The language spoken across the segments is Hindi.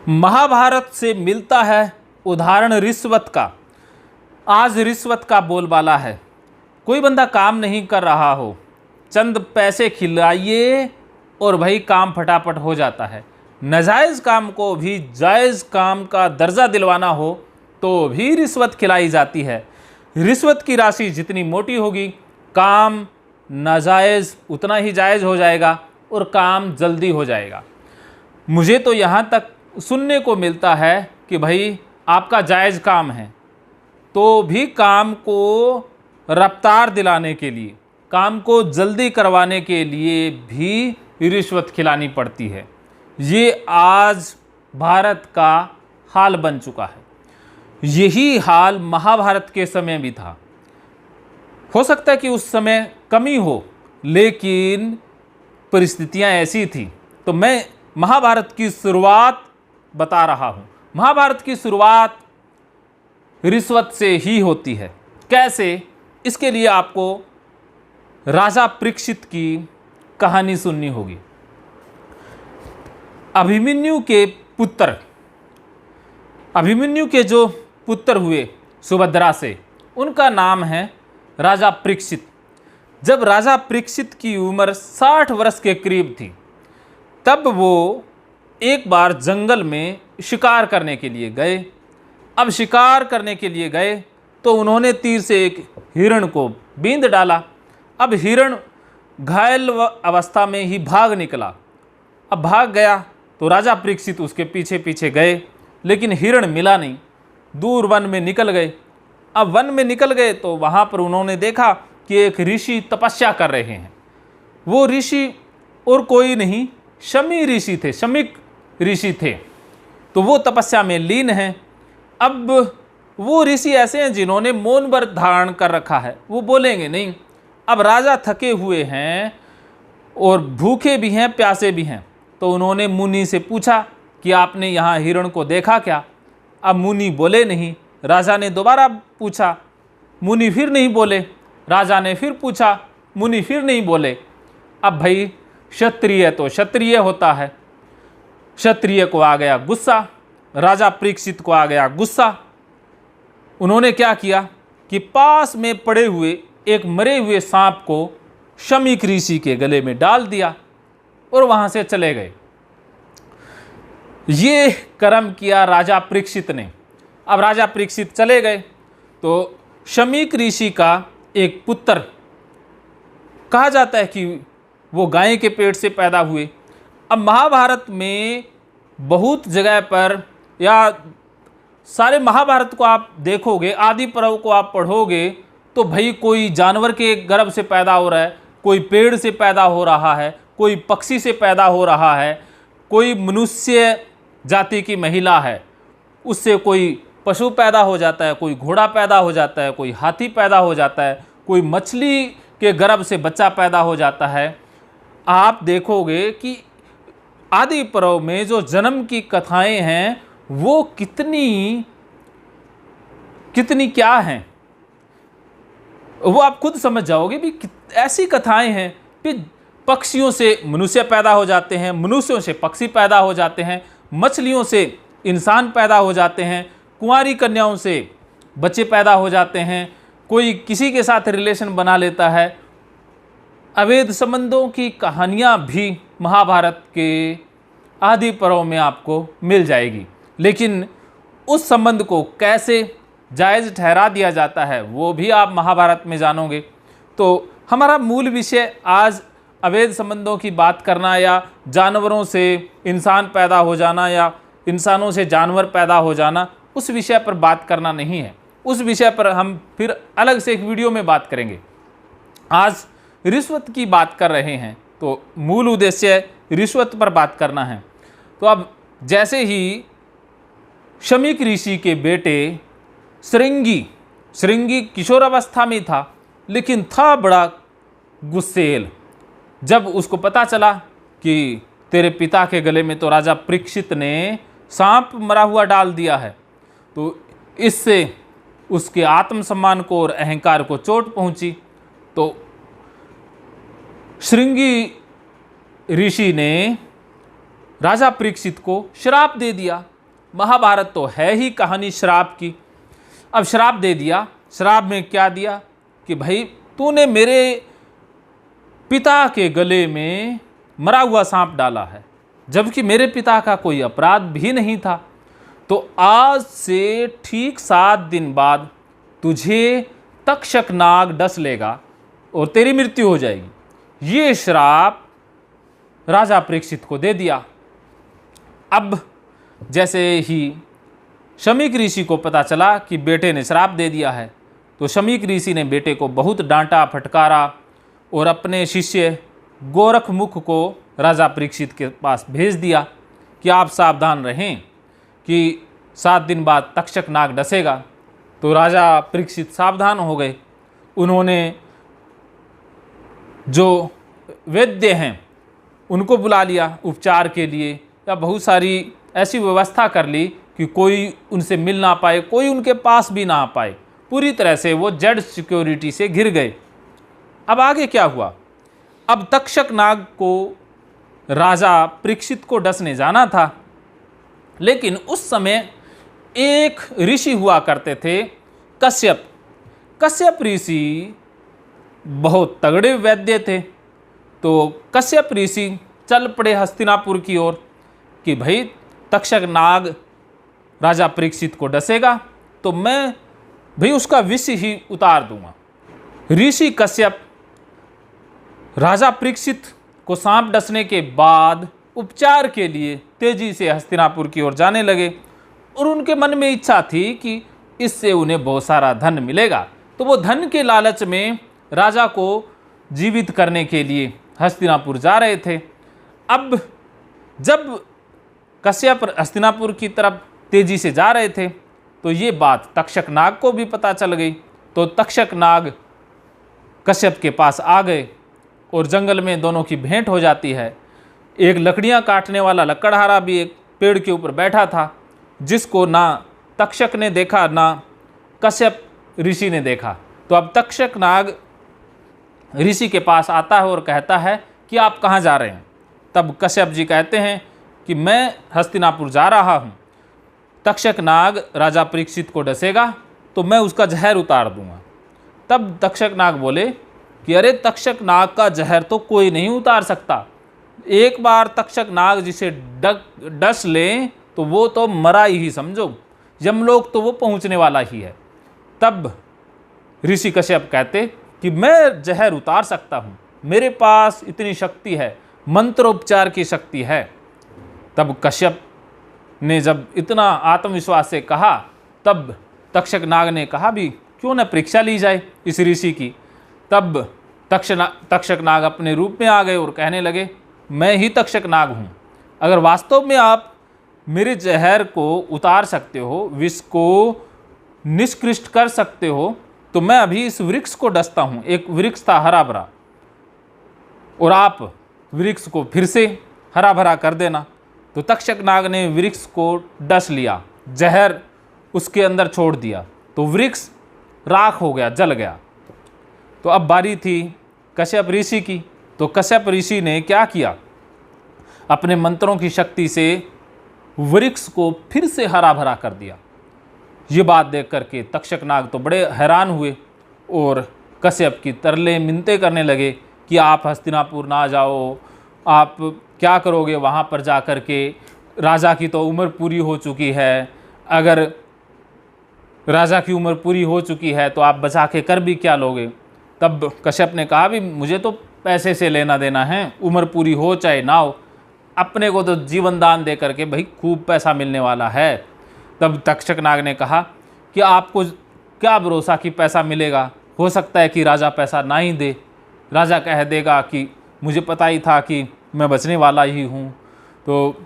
महाभारत से मिलता है उदाहरण रिश्वत का। आज रिश्वत का बोलबाला है। कोई बंदा काम नहीं कर रहा हो, चंद पैसे खिलाइए और भाई काम फटाफट हो जाता है। नाजायज़ काम को भी जायज़ काम का दर्जा दिलवाना हो तो भी रिश्वत खिलाई जाती है। रिश्वत की राशि जितनी मोटी होगी, काम नाजायज़ उतना ही जायज़ हो जाएगा और काम जल्दी हो जाएगा। मुझे तो यहाँ तक सुनने को मिलता है कि भाई आपका जायज़ काम है तो भी काम को रफ्तार दिलाने के लिए, काम को जल्दी करवाने के लिए भी रिश्वत खिलानी पड़ती है। ये आज भारत का हाल बन चुका है। यही हाल महाभारत के समय भी था। हो सकता है कि उस समय कमी हो, लेकिन परिस्थितियां ऐसी थी। तो मैं महाभारत की शुरुआत बता रहा हूं। महाभारत की शुरुआत रिश्वत से ही होती है। कैसे? इसके लिए आपको राजा परीक्षित की कहानी सुननी होगी। अभिमन्यु के जो पुत्र हुए सुभद्रा से, उनका नाम है राजा परीक्षित। जब राजा परीक्षित की उम्र 60 वर्ष के करीब थी, तब वो एक बार जंगल में शिकार करने के लिए गए। अब शिकार करने के लिए गए तो उन्होंने तीर से एक हिरण को बींध डाला। अब हिरण घायल अवस्था में ही भाग निकला। अब भाग गया तो राजा परीक्षित उसके पीछे पीछे गए, लेकिन हिरण मिला नहीं। दूर वन में निकल गए। अब वन में निकल गए तो वहाँ पर उन्होंने देखा कि एक ऋषि तपस्या कर रहे हैं। वो ऋषि और कोई नहीं, शमीक ऋषि थे। तो वो तपस्या में लीन हैं। अब वो ऋषि ऐसे हैं जिन्होंने मौन व्रत धारण कर रखा है, वो बोलेंगे नहीं। अब राजा थके हुए हैं और भूखे भी हैं, प्यासे भी हैं। तो उन्होंने मुनि से पूछा कि आपने यहाँ हिरण को देखा क्या? अब मुनि बोले नहीं। राजा ने दोबारा पूछा, मुनि फिर नहीं बोले। राजा ने फिर पूछा, मुनि फिर नहीं बोले। अब भाई क्षत्रिय तो क्षत्रिय होता है। क्षत्रिय को आ गया गुस्सा, राजा परीक्षित को आ गया गुस्सा। उन्होंने क्या किया कि पास में पड़े हुए एक मरे हुए सांप को शमीक ऋषि के गले में डाल दिया और वहां से चले गए। ये कर्म किया राजा परीक्षित ने। अब राजा परीक्षित चले गए तो शमीक ऋषि का एक पुत्र, कहा जाता है कि वो गाय के पेट से पैदा हुए। अब महाभारत में बहुत जगह पर, या सारे महाभारत को आप देखोगे, आदि पर्व को आप पढ़ोगे तो भाई कोई जानवर के गर्भ से पैदा हो रहा है, कोई पेड़ से पैदा हो रहा है, कोई पक्षी से पैदा हो रहा है, कोई मनुष्य जाति की महिला है उससे कोई पशु पैदा हो जाता है, कोई घोड़ा पैदा हो जाता है, कोई हाथी पैदा हो जाता है, कोई मछली के गर्भ से बच्चा पैदा हो जाता है। आप देखोगे कि आदि पर्व में जो जन्म की कथाएं हैं वो कितनी क्या हैं, वो आप खुद समझ जाओगे भी। ऐसी कथाएं हैं कि पक्षियों से मनुष्य पैदा हो जाते हैं, मनुष्यों से पक्षी पैदा हो जाते हैं, मछलियों से इंसान पैदा हो जाते हैं, कुंवारी कन्याओं से बच्चे पैदा हो जाते हैं, कोई किसी के साथ रिलेशन बना लेता है। अवैध संबंधों की कहानियाँ भी महाभारत के आदि पर्व में आपको मिल जाएगी। लेकिन उस संबंध को कैसे जायज़ ठहरा दिया जाता है वो भी आप महाभारत में जानोगे। तो हमारा मूल विषय आज अवैध संबंधों की बात करना, या जानवरों से इंसान पैदा हो जाना, या इंसानों से जानवर पैदा हो जाना, उस विषय पर बात करना नहीं है। उस विषय पर हम फिर अलग से एक वीडियो में बात करेंगे। आज रिश्वत की बात कर रहे हैं तो मूल उद्देश्य रिश्वत पर बात करना है। तो अब जैसे ही शमीक ऋषि के बेटे श्रृंगी किशोरावस्था में था, लेकिन था बड़ा गुस्सेल। जब उसको पता चला कि तेरे पिता के गले में तो राजा परीक्षित ने सांप मरा हुआ डाल दिया है, तो इससे उसके आत्मसम्मान को और अहंकार को चोट पहुंची। तो श्रृंगी ऋषि ने राजा परीक्षित को श्राप दे दिया महाभारत तो है ही कहानी श्राप की। अब श्राप दे दिया। श्राप में क्या दिया कि भाई तूने मेरे पिता के गले में मरा हुआ सांप डाला है, जबकि मेरे पिता का कोई अपराध भी नहीं था। तो आज से ठीक 7 दिन बाद तुझे तक्षक नाग डस लेगा और तेरी मृत्यु हो जाएगी। ये श्राप राजा परीक्षित को दे दिया। अब जैसे ही शमीक ऋषि को पता चला कि बेटे ने श्राप दे दिया है, तो शमीक ऋषि ने बेटे को बहुत डांटा फटकारा और अपने शिष्य गोरखमुख को राजा परीक्षित के पास भेज दिया कि आप सावधान रहें कि 7 दिन बाद तक्षक नाग डसेगा। तो राजा परीक्षित सावधान हो गए। उन्होंने जो वैद्य हैं उनको बुला लिया उपचार के लिए, या बहुत सारी ऐसी व्यवस्था कर ली कि कोई उनसे मिल ना पाए, कोई उनके पास भी ना आ पाए। पूरी तरह से वो जेड सिक्योरिटी से घिर गए। अब आगे क्या हुआ? अब तक्षक नाग को राजा परीक्षित को डसने जाना था, लेकिन उस समय एक ऋषि हुआ करते थे, कश्यप। कश्यप ऋषि बहुत तगड़े वैद्य थे। तो कश्यप ऋषि चल पड़े हस्तिनापुर की ओर कि भाई तक्षक नाग राजा परीक्षित को डसेगा तो मैं भाई उसका विष ही उतार दूंगा। ऋषि कश्यप राजा परीक्षित को सांप डसने के बाद उपचार के लिए तेजी से हस्तिनापुर की ओर जाने लगे और उनके मन में इच्छा थी कि इससे उन्हें बहुत सारा धन मिलेगा। तो वो धन के लालच में राजा को जीवित करने के लिए हस्तिनापुर जा रहे थे। अब जब कश्यप हस्तिनापुर की तरफ तेजी से जा रहे थे तो ये बात तक्षक नाग को भी पता चल गई। तो तक्षक नाग कश्यप के पास आ गए और जंगल में दोनों की भेंट हो जाती है। एक लकड़ियाँ काटने वाला लकड़हारा भी एक पेड़ के ऊपर बैठा था, जिसको ना तक्षक ने देखा ना कश्यप ऋषि ने देखा। तो अब तक्षक नाग ऋषि के पास आता है और कहता है कि आप कहाँ जा रहे हैं। तब कश्यप जी कहते हैं कि मैं हस्तिनापुर जा रहा हूँ, तक्षक नाग राजा परीक्षित को डसेगा तो मैं उसका जहर उतार दूंगा। तब तक्षक नाग बोले कि अरे तक्षक नाग का जहर तो कोई नहीं उतार सकता, एक बार तक्षक नाग जिसे डस ले तो वो तो मरा ही समझो, यमलोक तो वो पहुंचने वाला ही है। तब ऋषि कश्यप कहते कि मैं जहर उतार सकता हूँ, मेरे पास इतनी शक्ति है, मंत्रोपचार की शक्ति है। तब कश्यप ने जब इतना आत्मविश्वास से कहा, तब तक्षक नाग ने कहा भी क्यों न परीक्षा ली जाए इस ऋषि की। तब तक्षक नाग अपने रूप में आ गए और कहने लगे मैं ही तक्षक नाग हूँ, अगर वास्तव में आप मेरे जहर को उतार सकते हो, विष को निष्कृष्ट कर सकते हो, तो मैं अभी इस वृक्ष को डसता हूँ। एक वृक्ष था हरा भरा, और आप वृक्ष को फिर से हरा भरा कर देना। तो तक्षक नाग ने वृक्ष को डस लिया, जहर उसके अंदर छोड़ दिया, तो वृक्ष राख हो गया, जल गया। तो अब बारी थी कश्यप ऋषि की। तो कश्यप ऋषि ने क्या किया, अपने मंत्रों की शक्ति से वृक्ष को फिर से हरा भरा कर दिया। ये बात देख करके तक्षक नाग तो बड़े हैरान हुए और कश्यप की तरले मिन्नतें करने लगे कि आप हस्तिनापुर ना जाओ, आप क्या करोगे वहाँ पर जा कर के, राजा की तो उम्र पूरी हो चुकी है, अगर राजा की उम्र पूरी हो चुकी है तो आप बचा के कर भी क्या लोगे। तब कश्यप ने कहा भी मुझे तो पैसे से लेना देना है, उम्र पूरी हो चाहे ना हो, अपने को तो जीवन दान दे करके भाई खूब पैसा मिलने वाला है। तब तक्षक नाग ने कहा कि आपको क्या भरोसा कि पैसा मिलेगा, हो सकता है कि राजा पैसा ना ही दे, राजा कह देगा कि मुझे पता ही था कि मैं बचने वाला ही हूँ, तो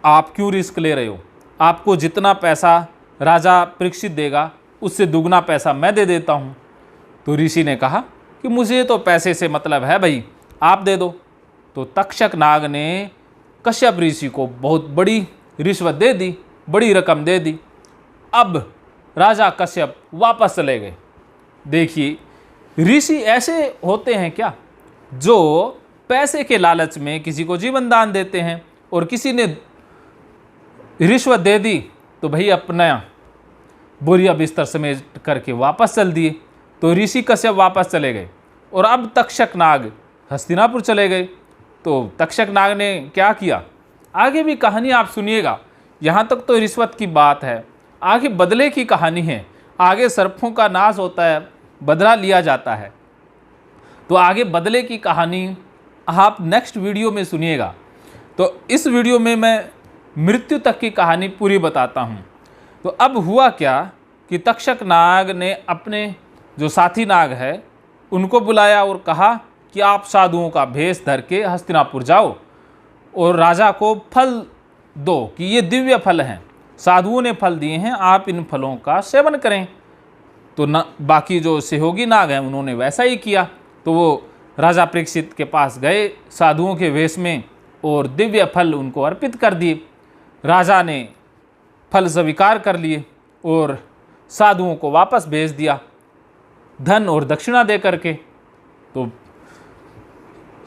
आप क्यों रिस्क ले रहे हो, आपको जितना पैसा राजा परीक्षित देगा उससे दुगना पैसा मैं दे देता हूँ। तो ऋषि ने कहा कि मुझे तो पैसे से मतलब है भाई, आप दे दो। तो तक्षक नाग ने कश्यप ऋषि को बहुत बड़ी रिश्वत दे दी, बड़ी रकम दे दी। अब राजा कश्यप वापस चले गए। देखिए ऋषि ऐसे होते हैं क्या, जो पैसे के लालच में किसी को जीवन दान देते हैं, और किसी ने रिश्वत दे दी तो भाई अपना बोरिया बिस्तर समेट करके वापस चल दिए। तो ऋषि कश्यप वापस चले गए और अब तक्षक नाग हस्तिनापुर चले गए। तो तक्षक नाग ने क्या किया, आगे भी कहानी आप सुनिएगा। यहाँ तक तो रिश्वत की बात है, आगे बदले की कहानी है। आगे सर्पों का नाश होता है, बदला लिया जाता है। तो आगे बदले की कहानी आप नेक्स्ट वीडियो में सुनिएगा। तो इस वीडियो में मैं मृत्यु तक की कहानी पूरी बताता हूँ। तो अब हुआ क्या कि तक्षक नाग ने अपने जो साथी नाग है उनको बुलाया और कहा कि आप साधुओं का भेष धर के हस्तिनापुर जाओ और राजा को फल दो कि ये दिव्य फल हैं, साधुओं ने फल दिए हैं, आप इन फलों का सेवन करें। तो बाकी जो सहयोगी नाग हैं उन्होंने वैसा ही किया। तो वो राजा परीक्षित के पास गए साधुओं के वेश में और दिव्य फल उनको अर्पित कर दिए। राजा ने फल स्वीकार कर लिए और साधुओं को वापस भेज दिया धन और दक्षिणा दे करके। तो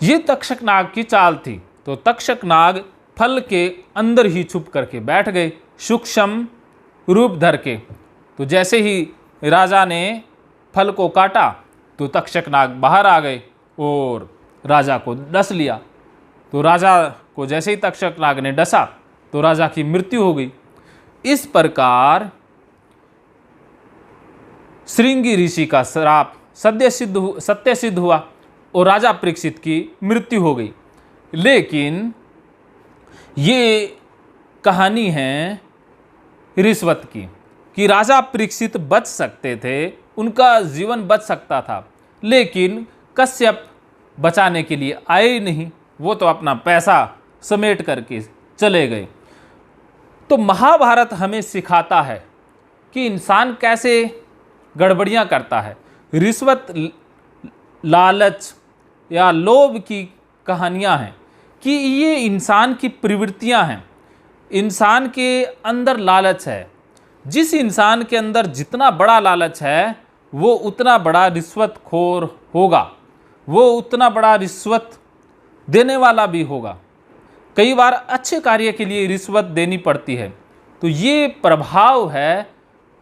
ये तक्षक नाग की चाल थी। तो तक्षक नाग फल के अंदर ही छुप करके बैठ गए सूक्ष्म रूप धर के। तो जैसे ही राजा ने फल को काटा तो तक्षक नाग बाहर आ गए और राजा को डस लिया। तो राजा को जैसे ही तक्षक नाग ने डसा तो राजा की मृत्यु हो गई। इस प्रकार श्रृंगी ऋषि का श्राप सत्य सिद्ध हुआ और राजा परीक्षित की मृत्यु हो गई। लेकिन ये कहानी है रिश्वत की कि राजा परीक्षित बच सकते थे, उनका जीवन बच सकता था, लेकिन कश्यप बचाने के लिए आए ही नहीं। वो तो अपना पैसा समेट करके चले गए। तो महाभारत हमें सिखाता है कि इंसान कैसे गड़बड़ियाँ करता है। रिश्वत, लालच या लोभ की कहानियाँ हैं कि ये इंसान की प्रवृत्तियाँ हैं। इंसान के अंदर लालच है। जिस इंसान के अंदर जितना बड़ा लालच है वो उतना बड़ा रिश्वतखोर होगा, वो उतना बड़ा रिश्वत देने वाला भी होगा। कई बार अच्छे कार्य के लिए रिश्वत देनी पड़ती है। तो ये प्रभाव है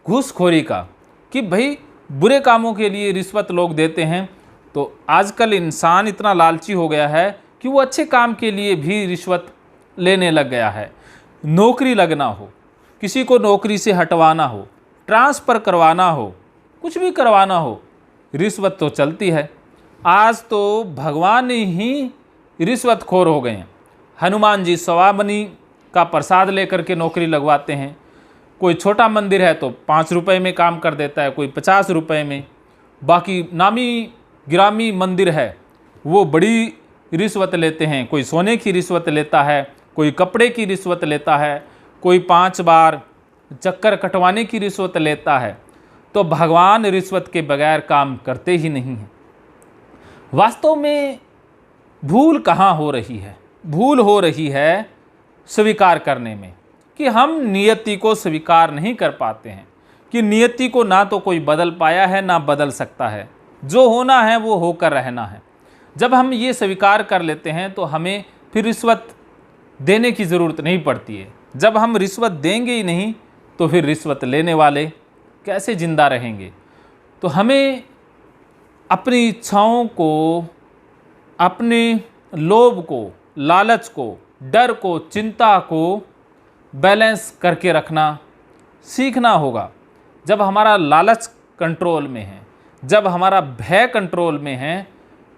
घूसखोरी का कि भाई बुरे कामों के लिए रिश्वत लोग देते हैं। तो आजकल इंसान इतना लालची हो गया है कि वो अच्छे काम के लिए भी रिश्वत लेने लग गया है। नौकरी लगना हो, किसी को नौकरी से हटवाना हो, ट्रांसफ़र करवाना हो, कुछ भी करवाना हो, रिश्वत तो चलती है। आज तो भगवान ही रिश्वतखोर हो गए हैं। हनुमान जी सवामनी का प्रसाद लेकर के नौकरी लगवाते हैं। कोई छोटा मंदिर है तो 5 रुपए में काम कर देता है, कोई 50 रुपए में। बाकी नामी गिरामी मंदिर है वो बड़ी रिश्वत लेते हैं। कोई सोने की रिश्वत लेता है, कोई कपड़े की रिश्वत लेता है, कोई 5 बार चक्कर कटवाने की रिश्वत लेता है। तो भगवान रिश्वत के बगैर काम करते ही नहीं हैं। वास्तव में भूल कहाँ हो रही है? भूल हो रही है स्वीकार करने में कि हम नियति को स्वीकार नहीं कर पाते हैं कि नियति को ना तो कोई बदल पाया है ना बदल सकता है। जो होना है वो होकर रहना है। जब हम ये स्वीकार कर लेते हैं तो हमें फिर रिश्वत देने की ज़रूरत नहीं पड़ती है। जब हम रिश्वत देंगे ही नहीं तो फिर रिश्वत लेने वाले कैसे ज़िंदा रहेंगे? तो हमें अपनी इच्छाओं को, अपने लोभ को, लालच को, डर को, चिंता को बैलेंस करके रखना सीखना होगा। जब हमारा लालच कंट्रोल में है, जब हमारा भय कंट्रोल में है,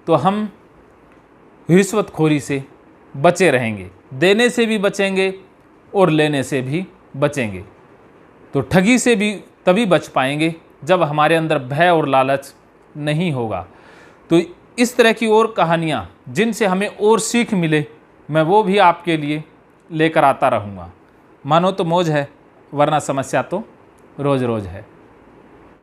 तो हम रिश्वतखोरी से बचे रहेंगे, देने से भी बचेंगे और लेने से भी बचेंगे। तो ठगी से भी तभी बच पाएंगे जब हमारे अंदर भय और लालच नहीं होगा। तो इस तरह की और कहानियाँ जिनसे हमें और सीख मिले, मैं वो भी आपके लिए लेकर आता रहूँगा। मानो तो मौज है, वरना समस्या तो रोज़ रोज़ है।